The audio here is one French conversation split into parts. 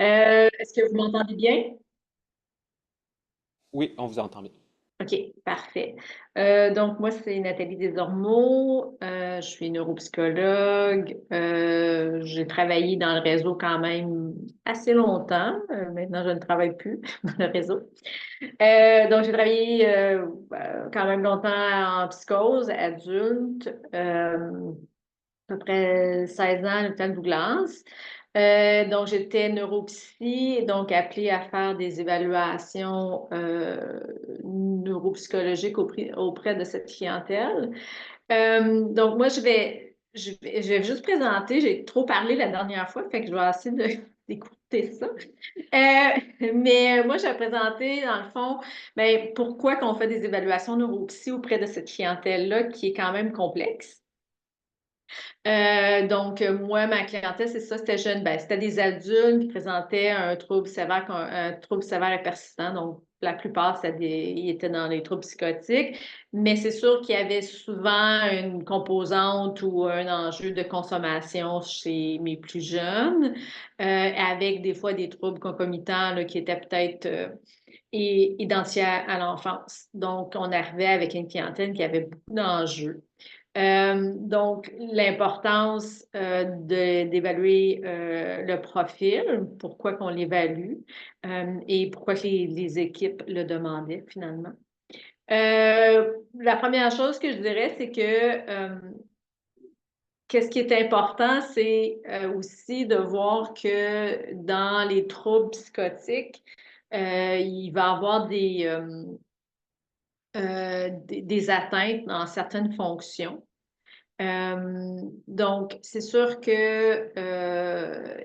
Est-ce que vous m'entendez bien? Oui, on vous entend bien. OK, parfait. Donc, moi, c'est Nathalie Desormeaux. Je suis neuropsychologue. J'ai travaillé dans le réseau quand même assez longtemps. Maintenant, je ne travaille plus dans le réseau. Donc, j'ai travaillé quand même longtemps en psychose adulte, à peu près 16 ans à l'hôpital Douglas. Donc, j'étais neuropsy, donc appelée à faire des évaluations neuropsychologiques auprès de cette clientèle. Donc, moi, je vais juste présenter. J'ai trop parlé la dernière fois, fait que je vais essayer d'écouter ça. Mais moi, je vais présenter, dans le fond, ben, pourquoi qu'on fait des évaluations neuropsy auprès de cette clientèle-là qui est quand même complexe. Donc, moi, ma clientèle, c'est ça, c'était jeune. Ben, c'était des adultes qui présentaient un trouble sévère, un trouble sévère et persistant. Donc, la plupart, ils étaient dans les troubles psychotiques. Mais c'est sûr qu'il y avait souvent une composante ou un enjeu de consommation chez mes plus jeunes, avec des fois des troubles concomitants là, qui étaient peut-être identifiés à l'enfance. Donc, on arrivait avec une clientèle qui avait beaucoup d'enjeux. Donc, l'importance d'évaluer le profil, pourquoi qu'on l'évalue et pourquoi que les équipes le demandaient finalement. La première chose que je dirais, c'est que qu'est-ce qui est important, c'est aussi de voir que dans les troubles psychotiques, il va y avoir des atteintes dans certaines fonctions. Donc, c'est sûr que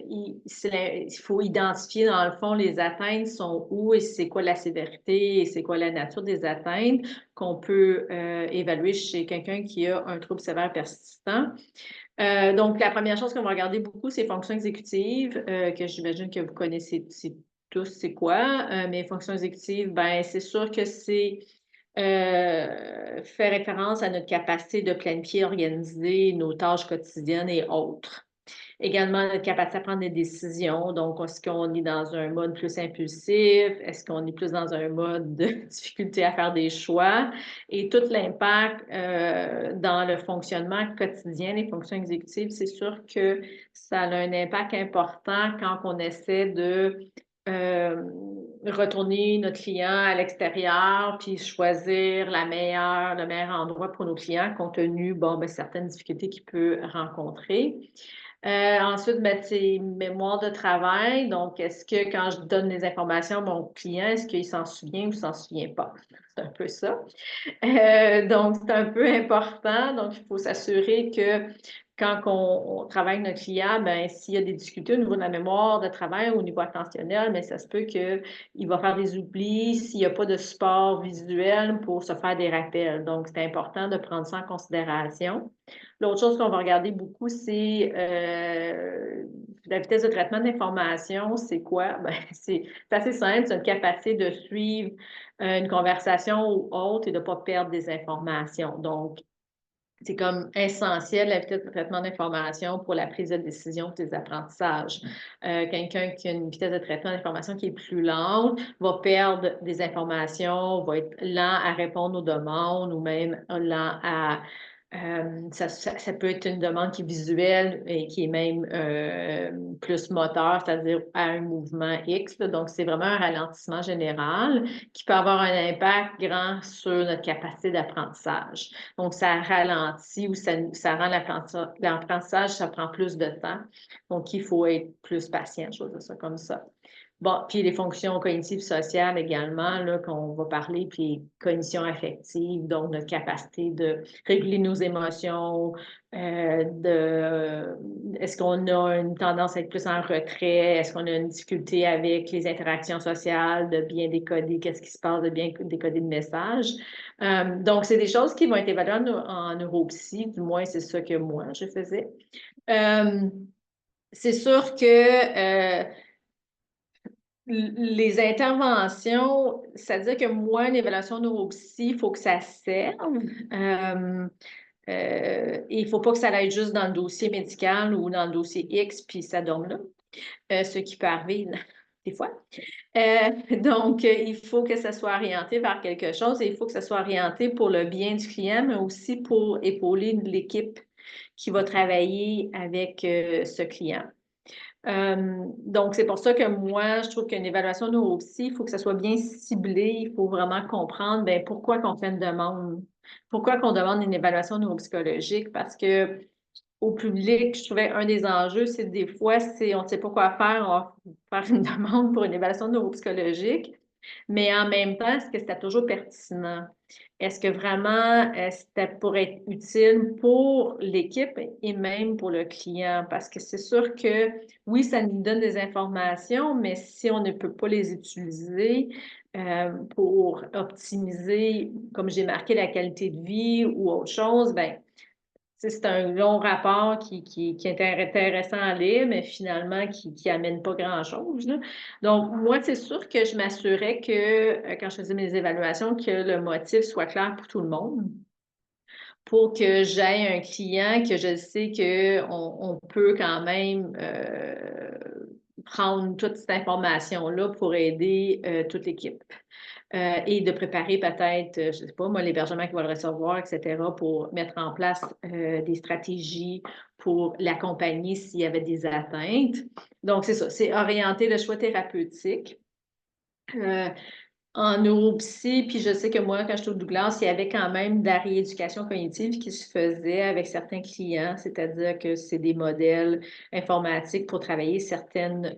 il faut identifier dans le fond les atteintes sont où et c'est quoi la sévérité et c'est quoi la nature des atteintes qu'on peut évaluer chez quelqu'un qui a un trouble sévère persistant. Donc, la première chose qu'on va regarder beaucoup, c'est fonctions exécutives, que j'imagine que vous connaissez tous, c'est quoi. Mais fonctions exécutives, ben, c'est sûr que c'est fait référence à notre capacité de planifier, organiser nos tâches quotidiennes et autres. Également, notre capacité à prendre des décisions. Donc, est-ce qu'on est dans un mode plus impulsif? Est-ce qu'on est plus dans un mode de difficulté à faire des choix? Et tout l'impact dans le fonctionnement quotidien des fonctions exécutives, c'est sûr que ça a un impact important quand on essaie de euh, retourner notre client à l'extérieur puis choisir le meilleur endroit pour nos clients compte tenu, bon, ben, certaines difficultés qu'il peut rencontrer. Ensuite, ben, c'est mémoire de travail. Donc, est-ce que quand je donne des informations à mon client, est-ce qu'il s'en souvient ou s'en souvient pas? C'est un peu ça. Donc, c'est un peu important. Donc, il faut s'assurer que quand on travaille avec notre client, ben, s'il y a des difficultés au niveau de la mémoire de travail, au niveau attentionnel, mais ça se peut qu'il va faire des oublis s'il n'y a pas de support visuel pour se faire des rappels. Donc, c'est important de prendre ça en considération. L'autre chose qu'on va regarder beaucoup, c'est la vitesse de traitement de l'information. C'est quoi? Ben, c'est assez simple, c'est une capacité de suivre une conversation ou autre et de ne pas perdre des informations. Donc, c'est comme essentiel la vitesse de traitement d'information pour la prise de décision des apprentissages. Quelqu'un qui a une vitesse de traitement d'information qui est plus lente va perdre des informations, va être lent à répondre aux demandes ou même lent à ça peut être une demande qui est visuelle et qui est même plus moteur, c'est-à-dire à un mouvement X. Là. Donc, c'est vraiment un ralentissement général qui peut avoir un impact grand sur notre capacité d'apprentissage. Donc, ça ralentit ou ça rend l'apprentissage, ça prend plus de temps. Donc, il faut être plus patient, je veux dire ça comme ça. Bon, puis les fonctions cognitives sociales également, là, qu'on va parler, puis cognition affective, donc notre capacité de réguler nos émotions, est-ce qu'on a une tendance à être plus en retrait, est-ce qu'on a une difficulté avec les interactions sociales, de bien décoder qu'est-ce qui se passe, de bien décoder le message. Donc, c'est des choses qui vont être évaluées en neuropsy, du moins c'est ça que moi je faisais. Euh, c'est sûr que les interventions, c'est-à-dire que moi, une évaluation neuropsy, il faut que ça serve. Euh, et il ne faut pas que ça aille juste dans le dossier médical ou dans le dossier X, puis ça donne là. ce qui peut arriver des fois. Donc, il faut que ça soit orienté vers quelque chose et il faut que ça soit orienté pour le bien du client, mais aussi pour épauler l'équipe qui va travailler avec ce client. Donc, c'est pour ça que moi, je trouve qu'une évaluation neuropsy, il faut que ça soit bien ciblé. Il faut vraiment comprendre bien, pourquoi qu'on fait une demande. Pourquoi qu'on demande une évaluation neuropsychologique? Parce que au public, je trouvais un des enjeux, c'est des fois, on ne sait pas quoi faire, on va faire une demande pour une évaluation neuropsychologique, mais en même temps, est-ce que c'était toujours pertinent? Est-ce que vraiment c'était pour être utile pour l'équipe et même pour le client? Parce que c'est sûr que oui, ça nous donne des informations, mais si on ne peut pas les utiliser pour optimiser, comme j'ai marqué, la qualité de vie ou autre chose, ben c'est un long rapport qui est intéressant à lire, mais finalement qui amène pas grand-chose, là. Donc, moi, c'est sûr que je m'assurais que, quand je faisais mes évaluations, que le motif soit clair pour tout le monde, pour que j'aie un client que je sais qu'on peut quand même prendre toute cette information-là pour aider toute l'équipe. Et de préparer peut-être, je ne sais pas, moi, l'hébergement qu'il va le recevoir, etc., pour mettre en place des stratégies pour l'accompagner s'il y avait des atteintes. Donc, c'est ça, c'est orienter le choix thérapeutique. En neuropsy, puis je sais que moi, quand j'étais au Douglas, il y avait quand même de la rééducation cognitive qui se faisait avec certains clients, c'est-à-dire que c'est des modèles informatiques pour travailler certaines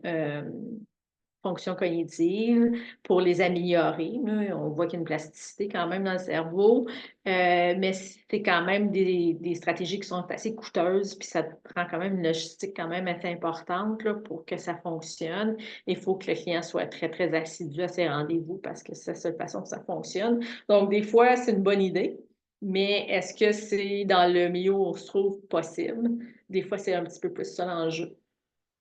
fonctions cognitives pour les améliorer. Là. On voit qu'il y a une plasticité quand même dans le cerveau, mais c'est quand même des stratégies qui sont assez coûteuses, puis ça prend quand même une logistique quand même assez importante là, pour que ça fonctionne. Il faut que le client soit très, très assidu à ses rendez-vous parce que c'est la seule façon que ça fonctionne. Donc, des fois, c'est une bonne idée, mais est-ce que c'est dans le milieu où on se trouve possible? Des fois, c'est un petit peu plus ça l'enjeu.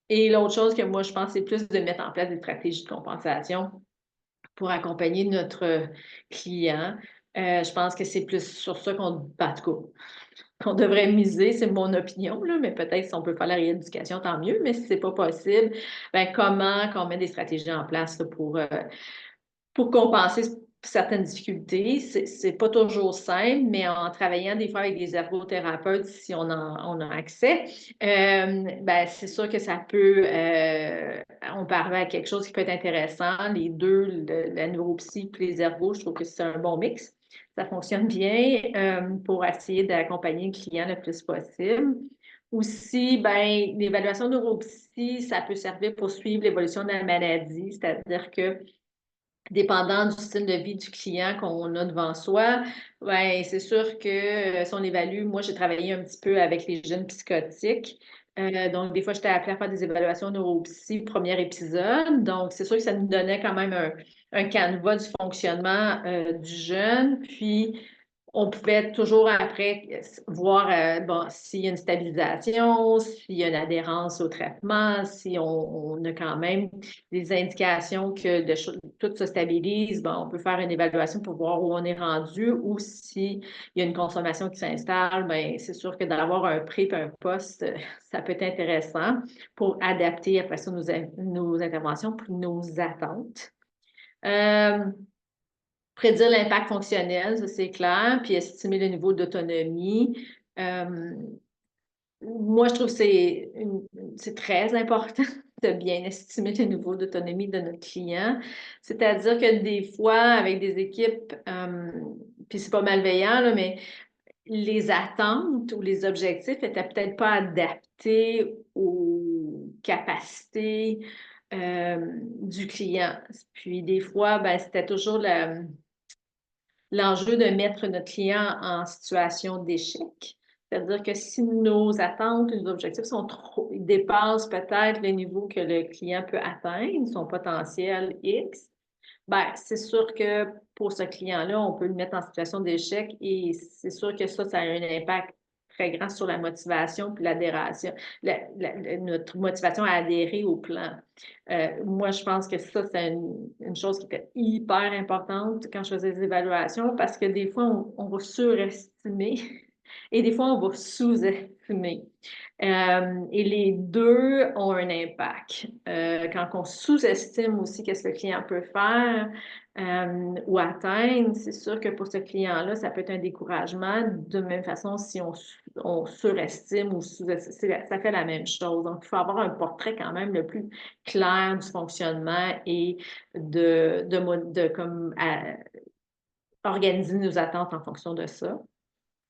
Et l'autre chose que moi, je pense, c'est plus de mettre en place des stratégies de compensation pour accompagner notre client. Je pense que c'est plus sur ça qu'on devrait miser, c'est mon opinion, là, mais peut-être si on peut faire la rééducation, tant mieux, mais si ce n'est pas possible, ben, comment qu'on met des stratégies en place là, pour compenser certaines difficultés. C'est pas toujours simple, mais en travaillant des fois avec des ergothérapeutes, si on a accès, ben, c'est sûr que ça peut, on peut arriver à quelque chose qui peut être intéressant. Les deux, la neuropsy et les ergos, je trouve que c'est un bon mix. Ça fonctionne bien pour essayer d'accompagner le client le plus possible. Aussi, ben, l'évaluation neuropsy, ça peut servir pour suivre l'évolution de la maladie, c'est-à-dire que dépendant du style de vie du client qu'on a devant soi, ben, c'est sûr que si on évalue, moi j'ai travaillé un petit peu avec les jeunes psychotiques. Donc, des fois, j'étais appelée à faire des évaluations neuropsy, premier épisode. Donc, c'est sûr que ça nous donnait quand même un canevas du fonctionnement du jeune. Puis, on pouvait toujours après voir bon, s'il y a une stabilisation, s'il y a une adhérence au traitement, si on a quand même des indications que tout se stabilise, bon, on peut faire une évaluation pour voir où on est rendu ou s'il y a une consommation qui s'installe, bien, c'est sûr que d'avoir un pré et un post, ça peut être intéressant pour adapter après ça nos interventions pour nos attentes. Prédire l'impact fonctionnel, ça c'est clair, puis estimer le niveau d'autonomie. Moi, je trouve que c'est très important de bien estimer le niveau d'autonomie de notre client. C'est-à-dire que des fois, avec des équipes, puis c'est pas malveillant, là, mais les attentes ou les objectifs étaient peut-être pas adaptés aux capacités du client. Puis des fois, ben, c'était toujours l'enjeu de mettre notre client en situation d'échec. C'est-à-dire que si nos attentes, nos objectifs sont trop, ils dépassent peut-être le niveau que le client peut atteindre, son potentiel X, ben, c'est sûr que pour ce client-là, on peut le mettre en situation d'échec et c'est sûr que ça a un impact très grand sur la motivation puis l'adhération, notre motivation à adhérer au plan. Moi, je pense que ça, c'est une chose qui était hyper importante quand je faisais des évaluations parce que des fois, on va surestimer et des fois, on va sous-estimer. Et les deux ont un impact. Quand on sous-estime aussi qu'est-ce que le client peut faire ou atteindre, c'est sûr que pour ce client-là, ça peut être un découragement. De même façon, si on surestime ou sous-estime, ça fait la même chose. Donc, il faut avoir un portrait quand même le plus clair du fonctionnement et comme organiser nos attentes en fonction de ça.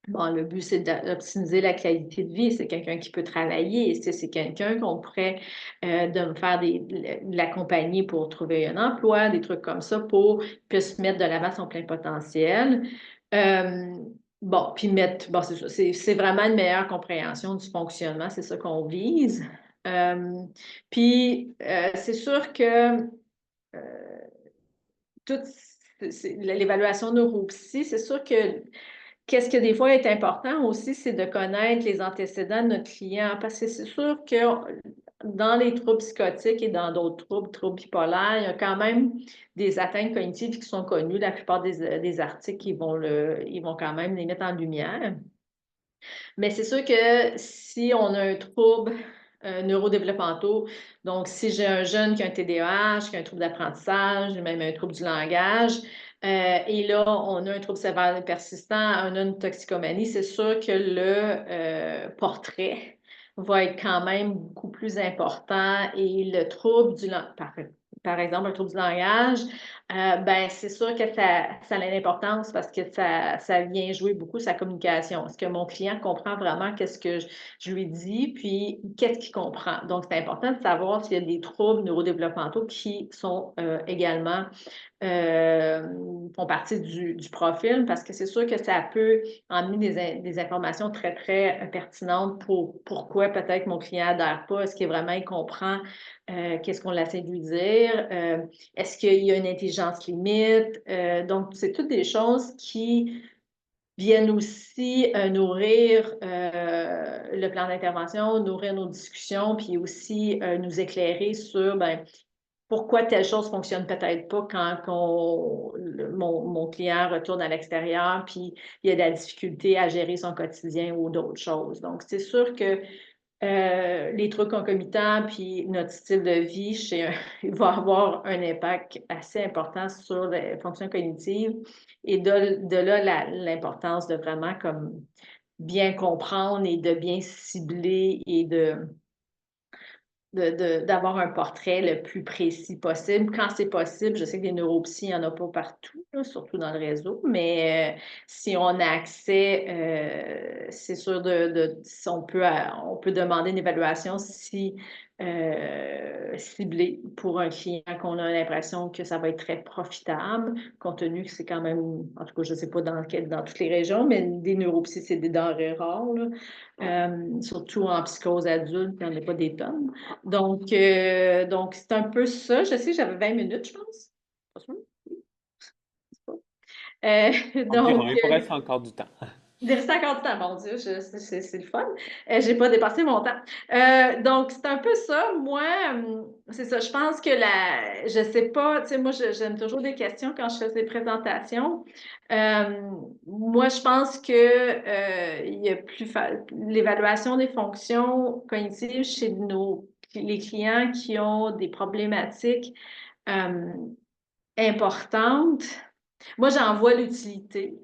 Bon, le but, c'est d'optimiser la qualité de vie. C'est quelqu'un qui peut travailler. C'est quelqu'un qu'on pourrait de me faire de l'accompagner pour trouver un emploi, des trucs comme ça pour qu'il puisse mettre de l'avant son plein potentiel. Euh, bon, puis bon, c'est ça. C'est vraiment une meilleure compréhension du fonctionnement. C'est ça qu'on vise. Euh, puis, c'est sûr que toute l'évaluation neuropsy, c'est sûr que qu'est-ce que des fois est important aussi, c'est de connaître les antécédents de notre client, parce que c'est sûr que dans les troubles psychotiques et dans d'autres troubles bipolaires, il y a quand même des atteintes cognitives qui sont connues. La plupart des articles, ils vont quand même les mettre en lumière. Mais c'est sûr que si on a un trouble neurodéveloppementaux, donc si j'ai un jeune qui a un TDAH, qui a un trouble d'apprentissage, même un trouble du langage, et là, on a un trouble sévère persistant, on a une toxicomanie, c'est sûr que le portrait va être quand même beaucoup plus important et le trouble du langage, par exemple, un trouble du langage, ben, c'est sûr que ça a l'importance parce que ça vient jouer beaucoup sa communication. Est-ce que mon client comprend vraiment qu'est-ce que je lui dis, puis qu'est-ce qu'il comprend? Donc, c'est important de savoir s'il y a des troubles neurodéveloppementaux qui sont également font partie du profil parce que c'est sûr que ça peut emmener des informations très, très pertinentes pour pourquoi peut-être mon client n'adhère pas. Est-ce qu'il vraiment il comprend qu'est-ce qu'on essaie de lui dire? Est-ce qu'il y a une intelligence limite? Donc, c'est toutes des choses qui viennent aussi nourrir le plan d'intervention, nourrir nos discussions, puis aussi nous éclairer sur ben, pourquoi telle chose fonctionne peut-être pas quand mon client retourne à l'extérieur, puis il y a de la difficulté à gérer son quotidien ou d'autres choses. Donc, c'est sûr que les trucs concomitants, puis notre style de vie, il va avoir un impact assez important sur les fonctions cognitives. Et de là, l'importance de vraiment comme bien comprendre et de bien cibler et d'avoir un portrait le plus précis possible. Quand c'est possible, je sais que les neuropsies, il n'y en a pas partout, là, surtout dans le réseau, mais si on a accès, c'est sûr si on peut demander une évaluation si ciblée pour un client qu'on a l'impression que ça va être très profitable, compte tenu que c'est quand même, en tout cas, je ne sais pas dans toutes les régions, mais des neuropsies, c'est des denrées rares, là. Surtout en psychose adulte, il n'y en a pas des tonnes. Donc c'est un peu ça. Je sais que j'avais 20 minutes, je pense. Pas sûr. Environ, Donc, il vous reste encore du temps. il reste encore du temps, mon Dieu, c'est le fun. J'ai pas dépassé mon temps. Donc, c'est un peu ça. Moi, c'est ça. Je pense que je sais pas, tu sais, moi, j'aime toujours des questions quand je fais des présentations. Euh, Moi, je pense que il y a l'évaluation des fonctions cognitives chez les clients qui ont des problématiques euh, importantes. Moi, j'en vois l'utilité.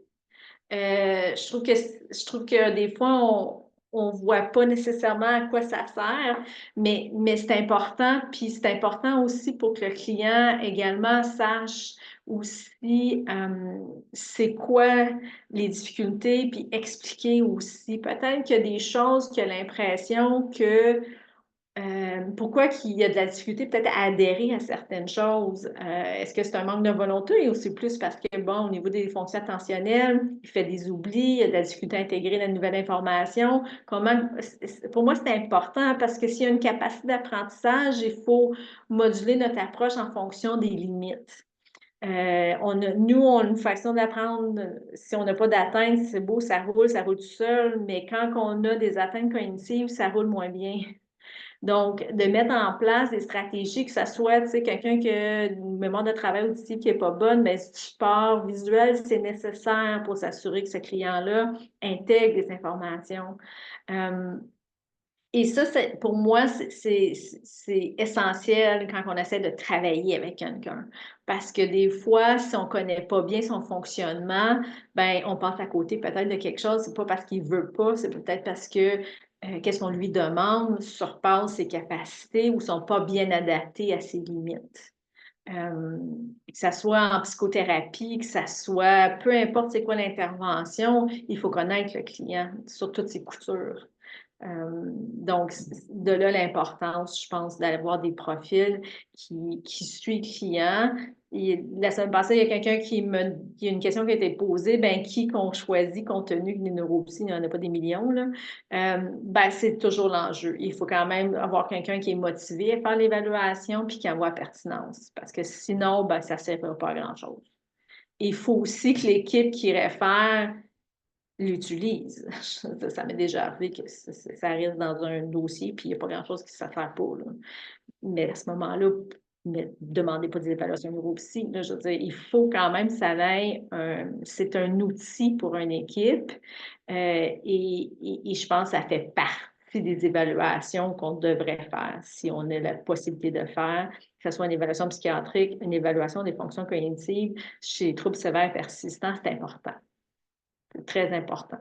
Je trouve que des fois, on voit pas nécessairement à quoi ça sert, mais c'est important. Puis c'est important aussi pour que le client également sache aussi c'est quoi les difficultés, puis expliquer aussi. Peut-être qu'il y a des choses qu'il a l'impression que pourquoi qu'il y a de la difficulté peut-être à adhérer à certaines choses? Est-ce que c'est un manque de volonté ou c'est plus parce que, bon, au niveau des fonctions attentionnelles, il fait des oublis, il y a de la difficulté à intégrer la nouvelle information? Pour moi, c'est important parce que s'il y a une capacité d'apprentissage, il faut moduler notre approche en fonction des limites. Nous, on a une façon d'apprendre, si on n'a pas d'atteinte, c'est beau, ça roule tout seul, mais quand on a des atteintes cognitives, ça roule moins bien. Donc, de mettre en place des stratégies, que ce soit, tu sais, quelqu'un qui a une mémoire de travail auditive qui n'est pas bonne, mais du support visuel, c'est nécessaire pour s'assurer que ce client-là intègre des informations. Euh, Et ça, pour moi, c'est essentiel quand on essaie de travailler avec quelqu'un. Parce que des fois, si on ne connaît pas bien son fonctionnement, ben, on passe à côté peut-être de quelque chose. C'est pas parce qu'il ne veut pas, c'est peut-être parce que qu'est-ce qu'on lui demande surpasse ses capacités ou ne sont pas bien adaptés à ses limites. Que ça soit en psychothérapie, que ça soit, peu importe c'est quoi l'intervention, il faut connaître le client sur toutes ses coutures. Donc, de là l'importance, je pense, d'avoir des profils qui suivent le client. Et la semaine passée, il y a quelqu'un qui a une question qui a été posée, ben qui qu'on choisit compte tenu que les neuropsy, il n'y en a pas des millions, là. Ben, c'est toujours l'enjeu. Il faut quand même avoir quelqu'un qui est motivé à faire l'évaluation puis qui en voit la pertinence. Parce que sinon, ben, ça ne servira pas à grand-chose. Il faut aussi que l'équipe qui réfère l'utilise. Ça m'est déjà arrivé que ça arrive dans un dossier, puis il n'y a pas grand-chose qui ne s'affaire pas, là. Mais à ce moment-là, ne demandez pas des évaluations neuropsy. Là, je veux dire, il faut quand même que ça aille, c'est un outil pour une équipe et je pense que ça fait partie des évaluations qu'on devrait faire si on a la possibilité de faire, que ce soit une évaluation psychiatrique, une évaluation des fonctions cognitives chez les troubles sévères persistants, c'est important. C'est très important.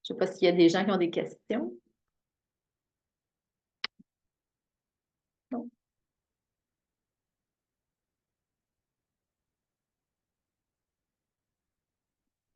Je ne sais pas s'il y a des gens qui ont des questions.